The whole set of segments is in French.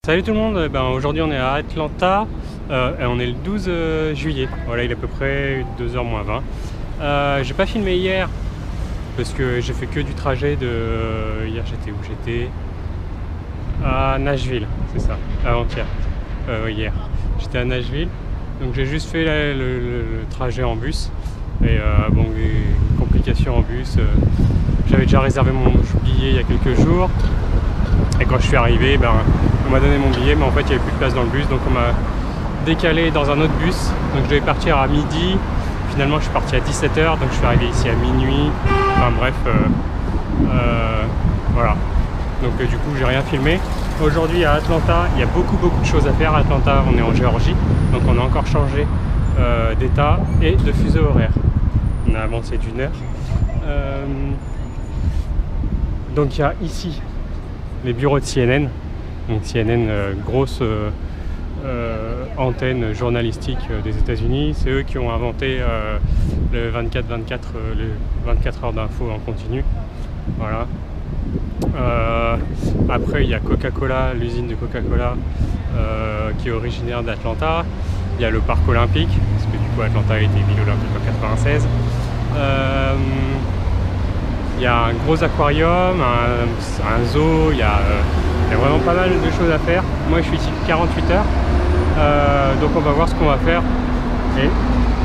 Salut tout le monde, aujourd'hui on est à Atlanta et on est le 12 juillet, voilà il est à peu près 2h moins 20. J'ai pas filmé hier parce que j'ai fait que du trajet de... Hier j'étais où? J'étais à Nashville, c'est ça, avant-hier, hier. J'étais à Nashville, donc j'ai juste fait le trajet en bus et bon, des complications en bus. J'avais déjà réservé mon billet il y a quelques jours et quand je suis arrivé, on m'a donné mon billet, mais en fait il n'y avait plus de place dans le bus, donc on m'a décalé dans un autre bus. Donc je devais partir à midi, finalement je suis parti à 17h, donc je suis arrivé ici à minuit. Enfin bref, voilà. Donc du coup j'ai rien filmé. Aujourd'hui à Atlanta, il y a beaucoup de choses à faire. À Atlanta, on est en Géorgie, donc on a encore changé d'état et de fuseau horaire. On a avancé d'une heure. Donc il y a ici les bureaux de CNN. Donc CNN, grosse antenne journalistique des États-Unis. C'est eux qui ont inventé le 24-24, les 24 heures d'infos en continu. Voilà. Après, il y a Coca-Cola, l'usine de Coca-Cola qui est originaire d'Atlanta. Il y a le parc olympique, parce que du coup Atlanta a été ville olympique en 96. Il y a un gros aquarium, un zoo, il y a vraiment pas mal de choses à faire. Moi je suis ici 48 heures, donc on va voir ce qu'on va faire. Et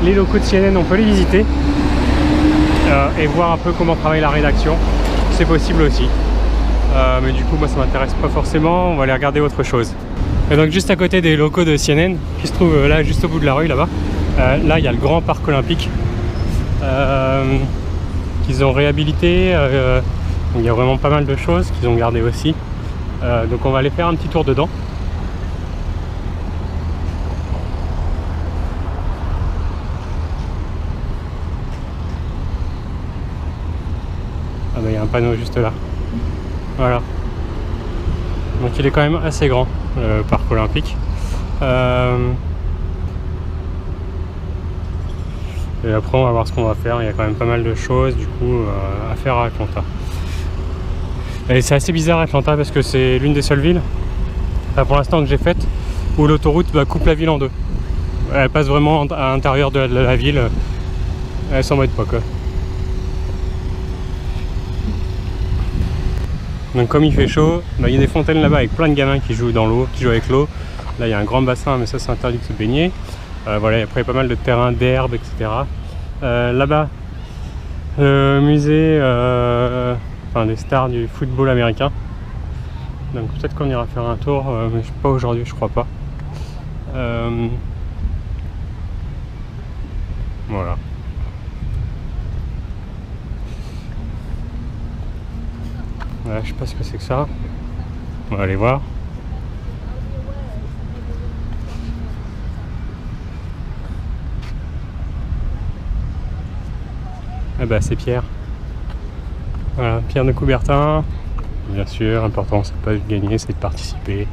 les locaux de CNN, on peut les visiter et voir un peu comment travaille la rédaction. C'est possible aussi. Mais du coup moi ça m'intéresse pas forcément, on va aller regarder autre chose. Et donc juste à côté des locaux de CNN, qui se trouve là juste au bout de la rue là-bas, là il y a le grand parc olympique qu'ils ont réhabilité. Il y a vraiment pas mal de choses qu'ils ont gardé aussi. Donc on va aller faire un petit tour dedans. Ah bah il y a un panneau juste là. Voilà. Donc il est quand même assez grand, le parc olympique. Et après on va voir ce qu'on va faire. Il y a quand même pas mal de choses du coup à faire à Atlanta. Et c'est assez bizarre Atlanta parce que c'est l'une des seules villes, enfin, pour l'instant que j'ai faite, où l'autoroute coupe la ville en deux. Elle passe vraiment à l'intérieur de la ville. Elle s'en met pas quoi. Donc comme il fait chaud, il y a des fontaines là-bas avec plein de gamins qui jouent dans l'eau, qui jouent avec l'eau. Là il y a un grand bassin, mais ça c'est interdit de se baigner. Voilà, après il y a pas mal de terrains d'herbe, etc. Là-bas, le musée des stars du football américain. Donc peut-être qu'on ira faire un tour, mais pas aujourd'hui, je crois pas. Voilà. Voilà, je sais pas ce que c'est que ça. On va aller voir. Ah bah c'est Pierre. Voilà, Pierre de Coubertin. Bien sûr, important, c'est pas de gagner, c'est de participer.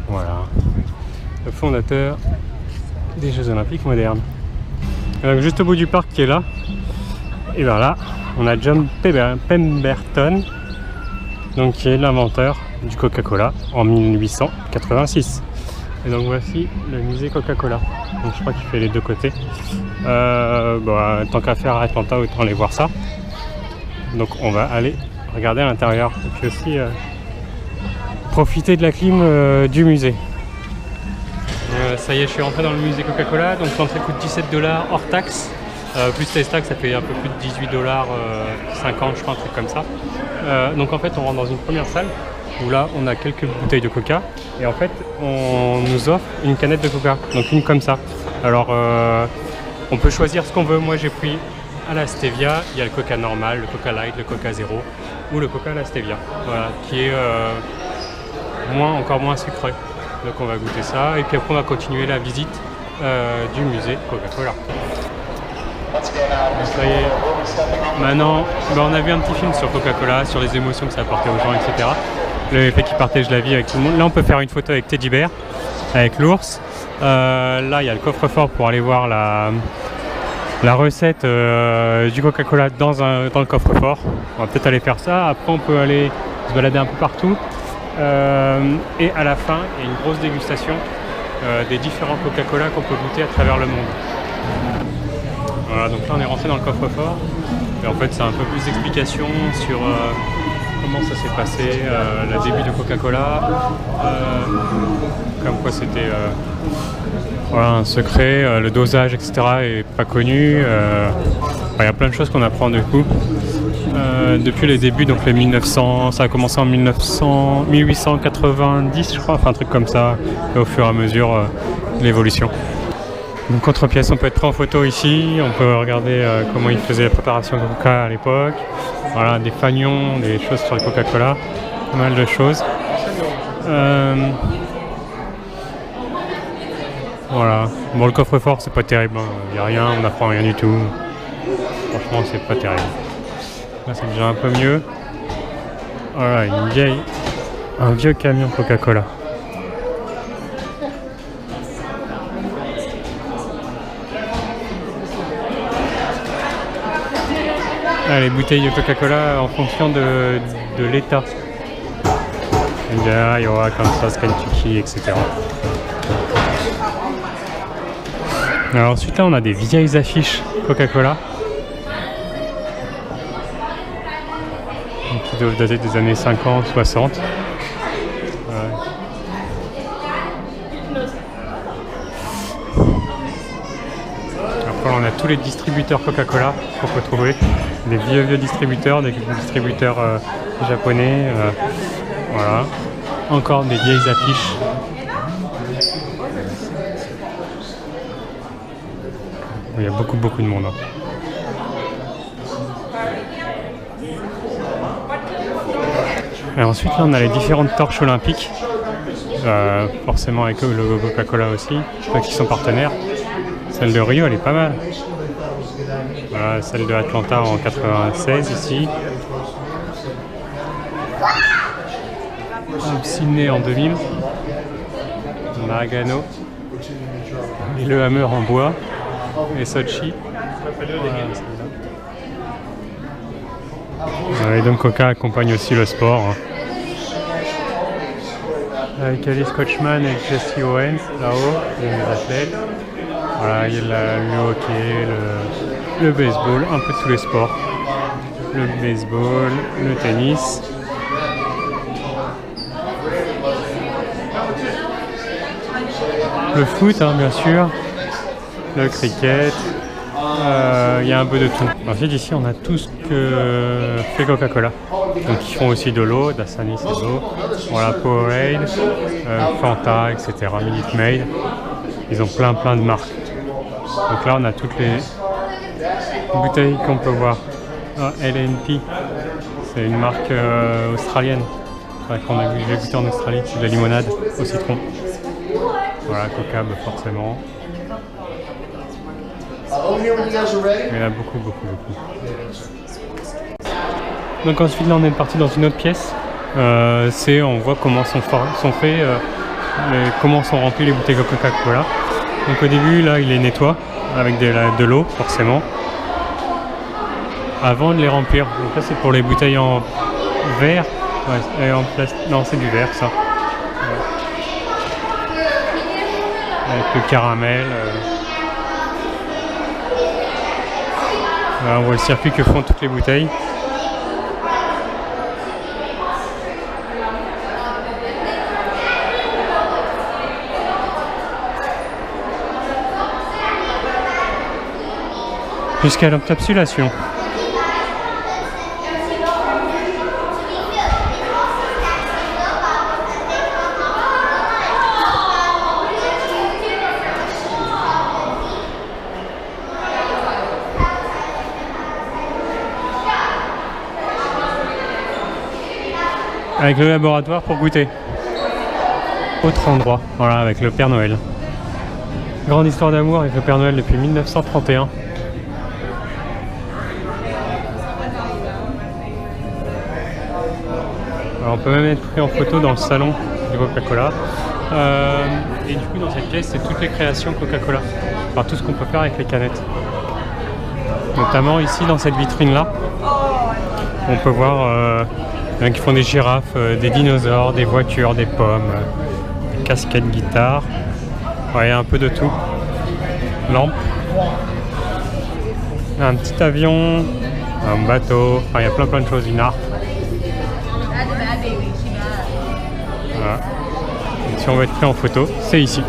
Voilà. Le fondateur des Jeux Olympiques modernes. Et donc juste au bout du parc qui est là, et bien là, on a John Pemberton, donc qui est l'inventeur du Coca-Cola en 1886. Et donc voici le musée Coca-Cola. Donc je crois qu'il fait les deux côtés. Tant qu'à faire à Atlanta, autant aller voir ça. Donc on va aller regarder à l'intérieur et puis aussi profiter de la clim du musée. Ça y est, je suis rentré dans le musée Coca-Cola. Donc l'entrée coûte $17 hors taxe. Plus les taxes, ça fait un peu plus de $18, 50 je crois, un truc comme ça. Donc en fait on rentre dans une première salle où là on a quelques bouteilles de coca et en fait on nous offre une canette de coca, donc une comme ça. Alors on peut choisir ce qu'on veut. Moi j'ai pris à la stevia, il y a le coca normal, le coca light, le coca zéro ou le coca à la stevia, voilà, qui est encore moins sucré. Donc on va goûter ça et puis après on va continuer la visite du musée Coca-Cola. Ça y est, maintenant on a vu un petit film sur Coca-Cola, sur les émotions que ça apportait aux gens, etc. Le fait qu'ils partagent la vie avec tout le monde. Là on peut faire une photo avec Teddy Bear, avec l'ours. Là il y a le coffre-fort pour aller voir la recette du Coca-Cola dans le coffre-fort. On va peut-être aller faire ça. Après on peut aller se balader un peu partout. Et à la fin, il y a une grosse dégustation des différents Coca-Cola qu'on peut goûter à travers le monde. Voilà, donc là on est rentré dans le coffre-fort. Et en fait c'est un peu plus d'explications sur comment ça s'est passé, le début de Coca-Cola, comme quoi c'était voilà, un secret, le dosage etc. est pas connu. Il y a plein de choses qu'on apprend du coup. Depuis les débuts, donc les 1900, ça a commencé en 1890 je crois, enfin un truc comme ça, et au fur et à mesure de l'évolution. Donc contre-pièce, on peut être pris en photo ici, on peut regarder comment ils faisaient la préparation de Coca à l'époque, voilà, des fanions, des choses sur le Coca-Cola, pas mal de choses. Voilà, bon le coffre-fort c'est pas terrible, il n'y a rien, on n'apprend rien du tout, franchement c'est pas terrible. Là c'est déjà un peu mieux. Voilà, un vieux camion Coca-Cola. Ah, les bouteilles de Coca-Cola en fonction de l'état. Indiana, Iowa, Kansas, Kentucky, etc. Alors ensuite là on a des vieilles affiches Coca-Cola. Qui doivent dater des années 50, 60. Ouais. Après on a tous les distributeurs Coca-Cola qu'on peut trouver. Des vieux distributeurs, des distributeurs japonais. Voilà. Encore des vieilles affiches. Il y a beaucoup de monde. Et ensuite là on a les différentes torches olympiques, forcément avec le logo Coca-Cola aussi, qui sont partenaires. Celle de Rio elle est pas mal. Voilà, celle de Atlanta en 96 ici. Sydney en 2000. Nagano. Et le Hammer en bois. Et Sochi. Voilà, et donc Coca accompagne aussi le sport. Avec Alice Coachman et Jesse Owens là-haut, les athlètes. Voilà, il y a le hockey, le baseball, un peu tous les sports. Le baseball, le tennis. Le foot, hein, bien sûr. Le cricket. Il y a un peu de tout. Ensuite ici on a tout ce que fait Coca-Cola. Donc ils font aussi de l'eau, Dasani c'est de l'eau. Voilà, Powerade, Fanta, etc. Minute Maid. Ils ont plein de marques. Donc là on a toutes les bouteilles qu'on peut voir. Ah, LNP, c'est une marque australienne. Qu'on a goûté en Australie, c'est de la limonade au citron. Voilà, Coca forcément. Il y en a beaucoup. Donc ensuite là on est parti dans une autre pièce. On voit comment sont faits, comment sont remplies les bouteilles de Coca-Cola. Donc au début là il les nettoie avec de l'eau forcément. Avant de les remplir. Donc là c'est pour les bouteilles en verre. Ouais, et en plastique. Non c'est du verre ça. Ouais. Avec le caramel. Là, on voit le circuit que font toutes les bouteilles. Jusqu'à l'encapsulation. Avec le laboratoire pour goûter. Autre endroit, voilà, avec le Père Noël. Grande histoire d'amour avec le Père Noël depuis 1931. Alors on peut même être pris en photo dans le salon du Coca-Cola. Et du coup dans cette pièce c'est toutes les créations Coca-Cola. Enfin tout ce qu'on peut faire avec les canettes. Notamment ici dans cette vitrine là, on peut voir Il y en a qui font des girafes, des dinosaures, des voitures, des pommes, des casquettes, guitare. Ouais, il y a un peu de tout. Lampe. Un petit avion, un bateau, enfin il y a plein de choses, une harpe. Voilà. Et si on veut être pris en photo, c'est ici.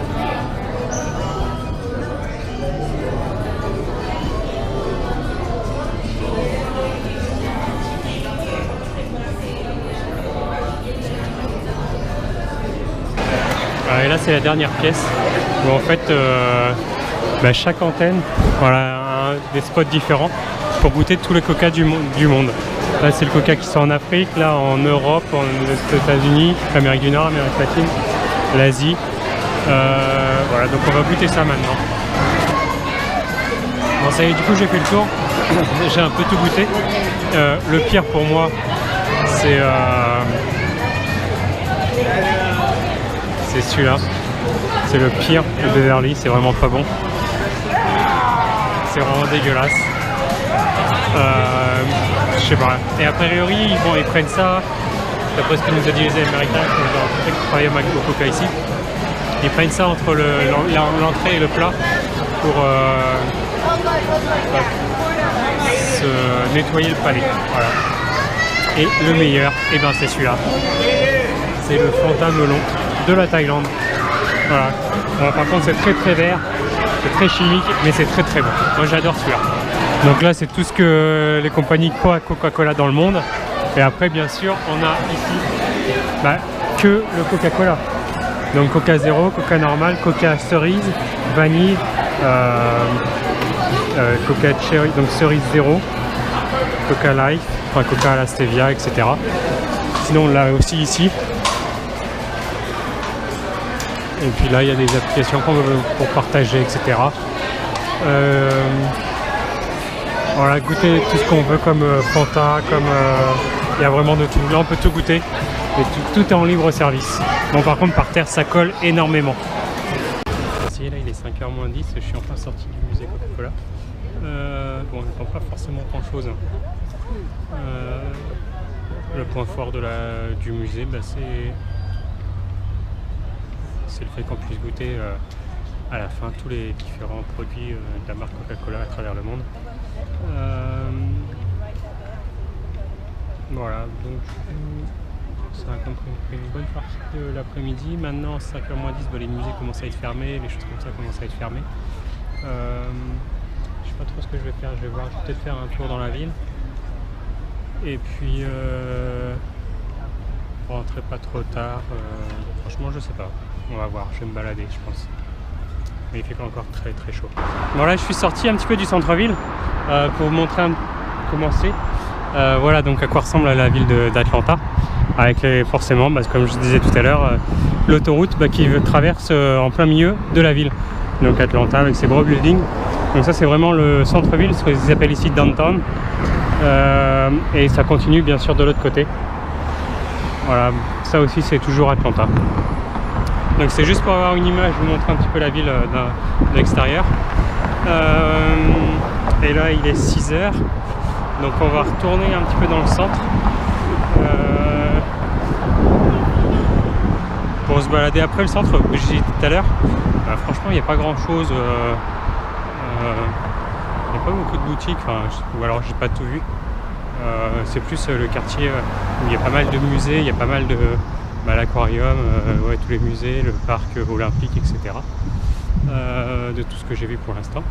Et là c'est la dernière pièce où en fait chaque antenne, voilà, des spots différents pour goûter tous les coca du monde. Là c'est le coca qui sont en Afrique, là en Europe, aux États-Unis, Amérique du Nord, Amérique latine, l'Asie. Voilà, donc on va goûter ça maintenant. Bon ça y est, du coup j'ai fait le tour, j'ai un peu tout goûté. Le pire pour moi c'est celui-là. C'est le pire de Beverly, c'est vraiment pas bon. C'est vraiment dégueulasse. Je sais pas. Et a priori, ils prennent ça, d'après ce que nous a dit les Américains, qui travaillent avec le coca ici. Ils prennent ça entre l'entrée et le plat pour se nettoyer le palais. Voilà. Et le meilleur, et ben c'est celui-là. C'est le Fanta melon de la Thaïlande. Voilà. Par contre c'est très vert, c'est très chimique, mais c'est très bon. Moi j'adore celui-là. Donc là c'est tout ce que les compagnies croient à Coca-Cola dans le monde. Et après bien sûr on a ici que le Coca-Cola. Donc Coca Zéro, Coca normal, Coca cerise, vanille, Coca cherry, donc cerise zéro, Coca light, enfin Coca à la stevia, etc. Sinon on l'a aussi ici. Et puis là il y a des applications pour partager, etc. Voilà, goûter tout ce qu'on veut comme Fanta, comme il y a vraiment de tout. Là on peut tout goûter et tout est en libre service. Bon par contre par terre ça colle énormément. Là il est 5h moins 10, je suis enfin sorti du musée Coca-Cola. Bon on n'entend pas forcément grand chose. Le point fort du musée c'est le fait qu'on puisse goûter à la fin tous les différents produits de la marque Coca-Cola à travers le monde. Voilà, donc ça a compris une bonne partie de l'après-midi. Maintenant, 5h moins 10, les musées commencent à être fermés, les choses comme ça commencent à être fermées. Je sais pas trop ce que je vais faire, je vais peut-être faire un tour dans la ville. Et puis, rentrer pas trop tard, franchement je sais pas. On va voir, je vais me balader je pense. Mais il fait encore très chaud. Bon là je suis sorti un petit peu du centre-ville pour vous montrer comment c'est. Voilà donc à quoi ressemble la ville d'Atlanta. Avec forcément, comme je disais tout à l'heure, l'autoroute qui traverse en plein milieu de la ville. Donc Atlanta avec ses gros buildings. Donc ça c'est vraiment le centre-ville, ce qu'ils appellent ici downtown. Et ça continue bien sûr de l'autre côté. Voilà, ça aussi c'est toujours Atlanta. Donc c'est juste pour avoir une image, je vous montre un petit peu la ville de l'extérieur. Et là il est 6h, donc on va retourner un petit peu dans le centre pour se balader. Après le centre, que j'ai dit tout à l'heure, franchement il n'y a pas grand chose, il n'y a pas beaucoup de boutiques, ou alors j'ai pas tout vu. C'est plus le quartier où il y a pas mal de musées, il y a pas mal de l'aquarium, ouais, tous les musées, le parc olympique, etc. De tout ce que j'ai vu pour l'instant.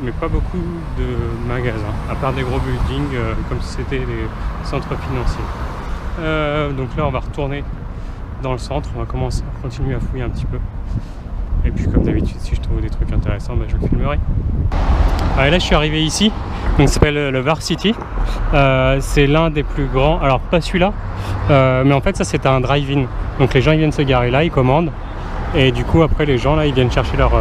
Mais pas beaucoup de magasins, à part des gros buildings comme si c'était des centres financiers. Donc là on va retourner dans le centre, on va continuer à fouiller un petit peu. Et puis comme d'habitude, si je trouve des trucs intéressants, je le filmerai. Et là je suis arrivé ici, donc ça s'appelle le Varsity. C'est l'un des plus grands, alors pas celui-là, mais en fait ça c'est un drive-in. Donc les gens ils viennent se garer là, ils commandent. Et du coup après les gens là ils viennent chercher leur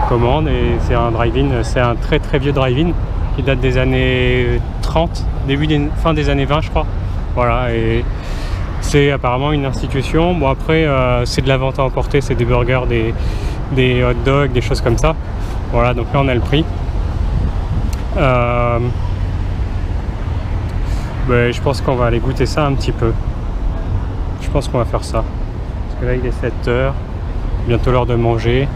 commande. Et c'est un drive-in, c'est un très vieux drive-in qui date des années 30, fin des années 20 je crois. Voilà, et c'est apparemment une institution. Bon après c'est de la vente à emporter, c'est des burgers, des hot dogs, des choses comme ça. Voilà, donc là on a le prix. Ben, je pense qu'on va aller goûter ça un petit peu. Je pense qu'on va faire ça. Parce que là il est 7h, bientôt l'heure de manger.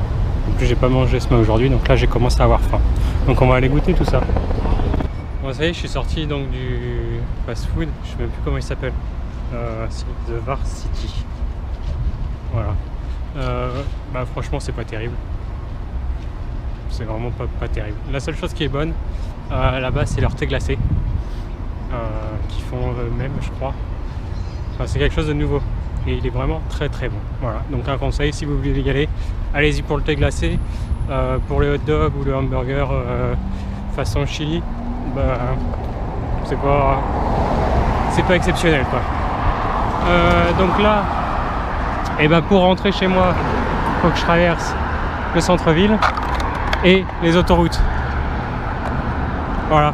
En plus j'ai pas mangé ce matin aujourd'hui, donc là j'ai commencé à avoir faim. Donc on va aller goûter tout ça. Bon ça y est, je suis sorti donc du fast food, je sais même plus comment il s'appelle. C'est The Varsity. Voilà. Bah franchement c'est pas terrible. C'est vraiment pas terrible. La seule chose qui est bonne là-bas c'est leur thé glacé. Qu'ils font eux-mêmes je crois. Enfin, c'est quelque chose de nouveau. Et il est vraiment très bon. Voilà, donc un conseil, si vous voulez y aller, allez-y pour le thé glacé. Pour les hot dogs ou le hamburger façon chili, bah, c'est pas exceptionnel quoi. Donc là, et ben pour rentrer chez moi, faut que je traverse le centre-ville et les autoroutes. Voilà.